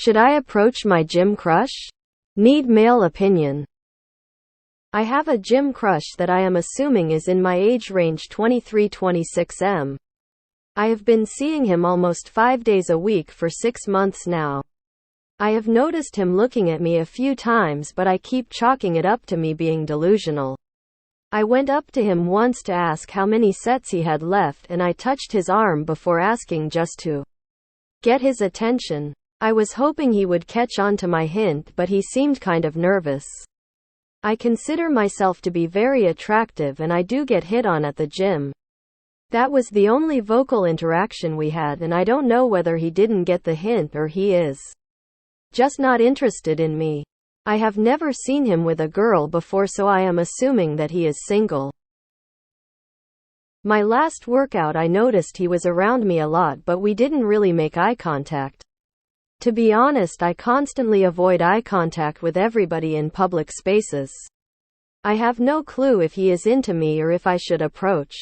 Should I approach my gym crush? Need male opinion. I have a gym crush that I am assuming is in my age range 23-26 m. I have been seeing him almost 5 days a week for 6 months now. I have noticed him looking at me a few times, but I keep chalking it up to me being delusional. I went up to him once to ask how many sets he had left, and I touched his arm before asking just to get his attention. I was hoping he would catch on to my hint, but he seemed kind of nervous. I consider myself to be very attractive, and I do get hit on at the gym. That was the only vocal interaction we had, and I don't know whether he didn't get the hint or he is just not interested in me. I have never seen him with a girl before, so I am assuming that he is single. My last workout I noticed he was around me a lot, but we didn't really make eye contact. To be honest, I constantly avoid eye contact with everybody in public spaces. I have no clue if he is into me or if I should approach.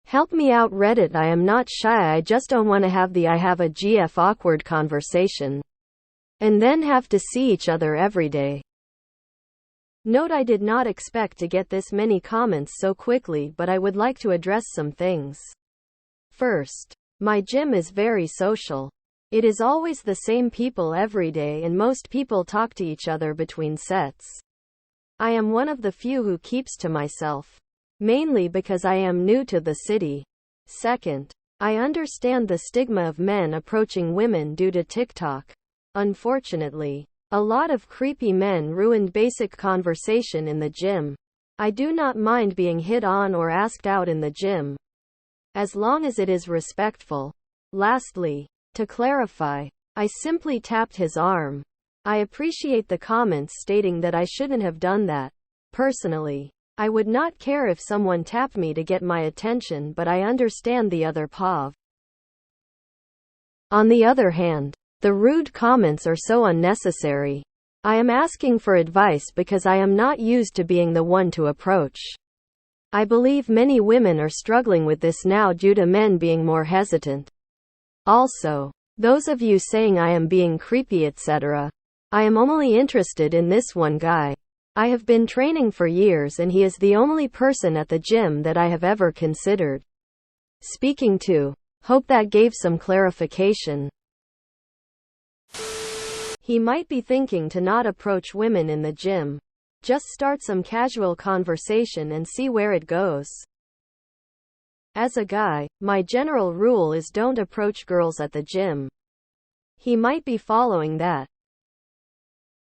Help me out, Reddit. I am not shy, I just don't want to have the I have a GF awkward conversation and then have to see each other every day. Note: I did not expect to get this many comments so quickly, but I would like to address some things. First, my gym is very social. It is always the same people every day, and most people talk to each other between sets. I am one of the few who keeps to myself, mainly because I am new to the city. Second, I understand the stigma of men approaching women due to TikTok. Unfortunately, a lot of creepy men ruined basic conversation in the gym. I do not mind being hit on or asked out in the gym, as long as it is respectful. Lastly, to clarify, I simply tapped his arm. I appreciate the comments stating that I shouldn't have done that. Personally, I would not care if someone tapped me to get my attention, but I understand the other POV. On the other hand, the rude comments are so unnecessary. I am asking for advice because I am not used to being the one to approach. I believe many women are struggling with this now due to men being more hesitant. Also, those of you saying I am being creepy etc., I am only interested in this one guy. I have been training for years, and he is the only person at the gym that I have ever considered speaking to. Hope that gave some clarification. He might be thinking to not approach women in the gym. Just start some casual conversation and see where it goes. As a guy, my general rule is don't approach girls at the gym. He might be following that.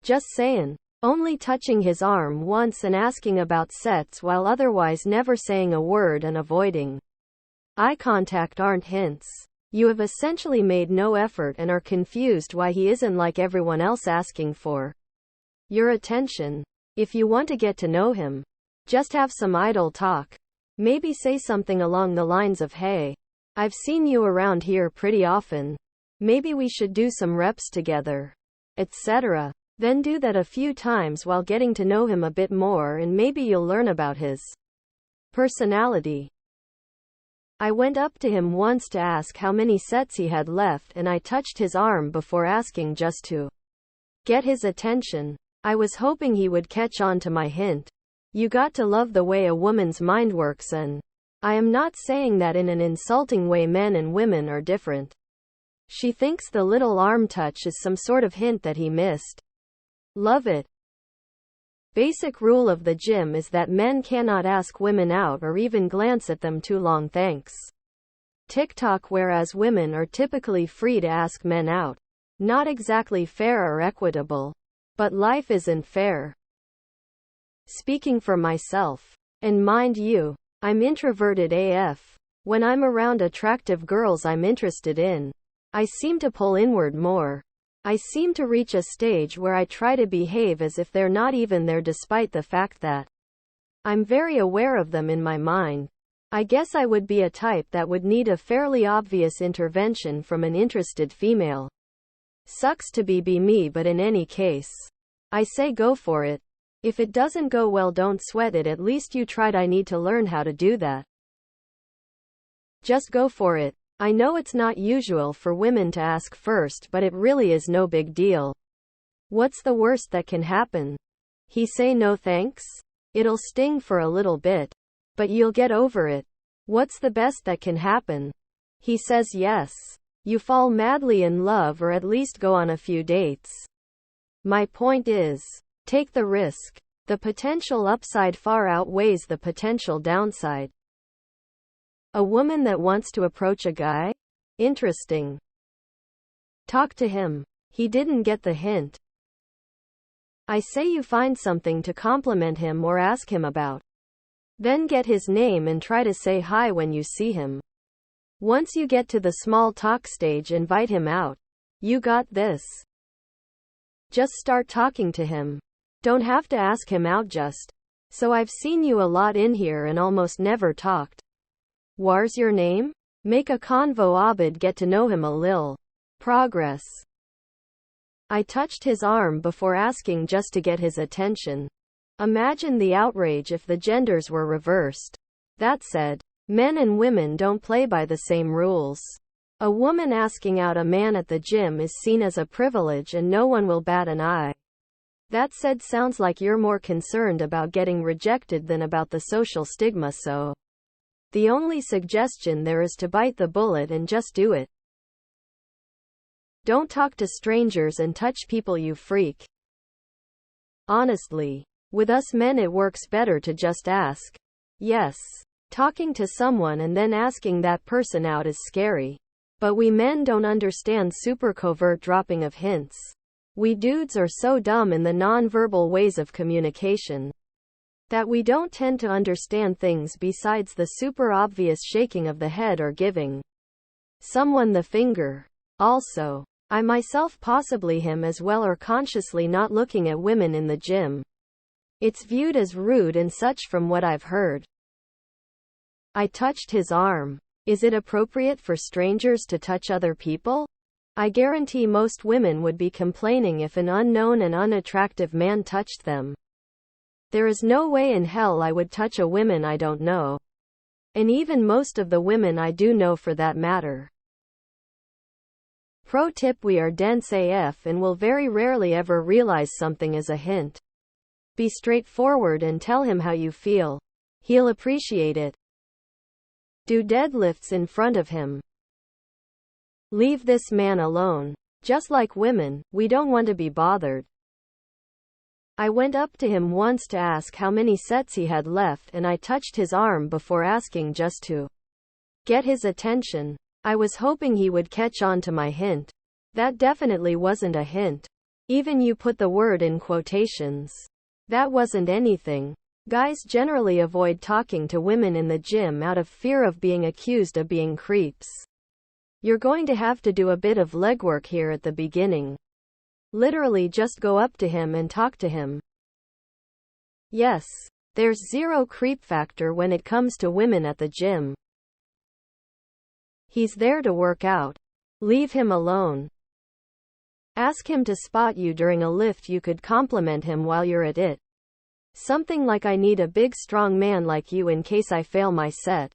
Just saying. Only touching his arm once and asking about sets while otherwise never saying a word and avoiding eye contact aren't hints. You have essentially made no effort and are confused why he isn't like everyone else asking for your attention. If you want to get to know him, just have some idle talk. Maybe say something along the lines of, "Hey, I've seen you around here pretty often. Maybe we should do some reps together," etc. Then do that a few times while getting to know him a bit more, and maybe you'll learn about his personality. I went up to him once to ask how many sets he had left, and I touched his arm before asking just to get his attention. I was hoping he would catch on to my hint. You got to love the way a woman's mind works, and I am not saying that in an insulting way. Men and women are different. She thinks the little arm touch is some sort of hint that he missed. Love it. Basic rule of the gym is that men cannot ask women out or even glance at them too long. Thanks TikTok, whereas women are typically free to ask men out. Not exactly fair or equitable, but life isn't fair. Speaking for myself, and mind you, I'm introverted AF. When I'm around attractive girls I'm interested in, I seem to pull inward more. I seem to reach a stage where I try to behave as if they're not even there, despite the fact that I'm very aware of them in my mind. I guess I would be a type that would need a fairly obvious intervention from an interested female. Sucks to be me, but in any case, I say go for it. If it doesn't go well, don't sweat it, at least you tried. I need to learn how to do that. Just go for it. I know it's not usual for women to ask first, but it really is no big deal. What's the worst that can happen? He say no thanks? It'll sting for a little bit, but you'll get over it. What's the best that can happen? He says yes. You fall madly in love or at least go on a few dates. My point is, take the risk. The potential upside far outweighs the potential downside. A woman that wants to approach a guy? Interesting. Talk to him. He didn't get the hint. I say you find something to compliment him or ask him about. Then get his name and try to say hi when you see him. Once you get to the small talk stage, invite him out. You got this. Just start talking to him. Don't have to ask him out just. So I've seen you a lot in here and almost never talked. Whar's your name? Make a convo Abid get to know him a lil. Progress. I touched his arm before asking just to get his attention. Imagine the outrage if the genders were reversed. That said, men and women don't play by the same rules. A woman asking out a man at the gym is seen as a privilege and no one will bat an eye. That said, sounds like you're more concerned about getting rejected than about the social stigma, so the only suggestion there is to bite the bullet and just do it. Don't talk to strangers and touch people, you freak. Honestly, with us men it works better to just ask. Yes, talking to someone and then asking that person out is scary. But we men don't understand super covert dropping of hints. We dudes are so dumb in the non-verbal ways of communication that we don't tend to understand things besides the super obvious shaking of the head or giving someone the finger. Also, I myself, possibly him as well, are consciously not looking at women in the gym. It's viewed as rude and such from what I've heard. I touched his arm. Is it appropriate for strangers to touch other people? I guarantee most women would be complaining if an unknown and unattractive man touched them. There is no way in hell I would touch a woman I don't know. And even most of the women I do know for that matter. Pro tip: we are dense AF and will very rarely ever realize something as a hint. Be straightforward and tell him how you feel. He'll appreciate it. Do deadlifts in front of him. Leave this man alone. Just like women, we don't want to be bothered. I went up to him once to ask how many sets he had left and I touched his arm before asking just to get his attention. I was hoping he would catch on to my hint. That definitely wasn't a hint. Even you put the word in quotations. That wasn't anything. Guys generally avoid talking to women in the gym out of fear of being accused of being creeps. You're going to have to do a bit of legwork here at the beginning. Literally just go up to him and talk to him. Yes, there's zero creep factor when it comes to women at the gym. He's there to work out. Leave him alone. Ask him to spot you during a lift. You could compliment him while you're at it. Something like, I need a big strong man like you in case I fail my set.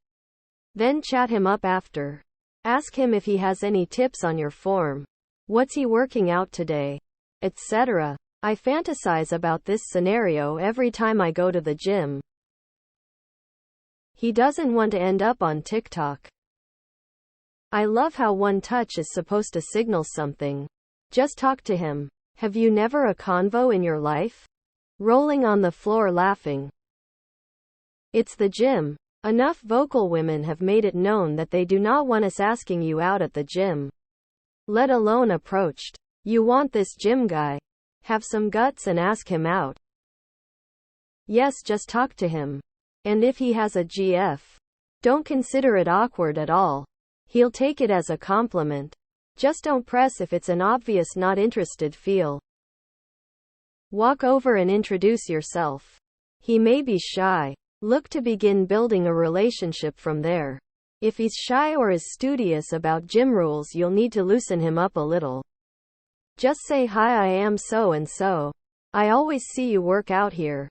Then chat him up after. Ask him if he has any tips on your form. What's he working out today? Etc. I fantasize about this scenario every time I go to the gym. He doesn't want to end up on TikTok. I love how one touch is supposed to signal something. Just talk to him. Have you never a convo in your life? Rolling on the floor laughing. It's the gym. Enough vocal women have made it known that they do not want us asking you out at the gym. Let alone approached. You want this gym guy. Have some guts and ask him out. Yes, just talk to him. And if he has a GF, don't consider it awkward at all. He'll take it as a compliment. Just don't press if it's an obvious not interested feel. Walk over and introduce yourself. He may be shy. Look to begin building a relationship from there. If he's shy or is studious about gym rules, you'll need to loosen him up a little. Just say, hi, I am so and so. I always see you work out here.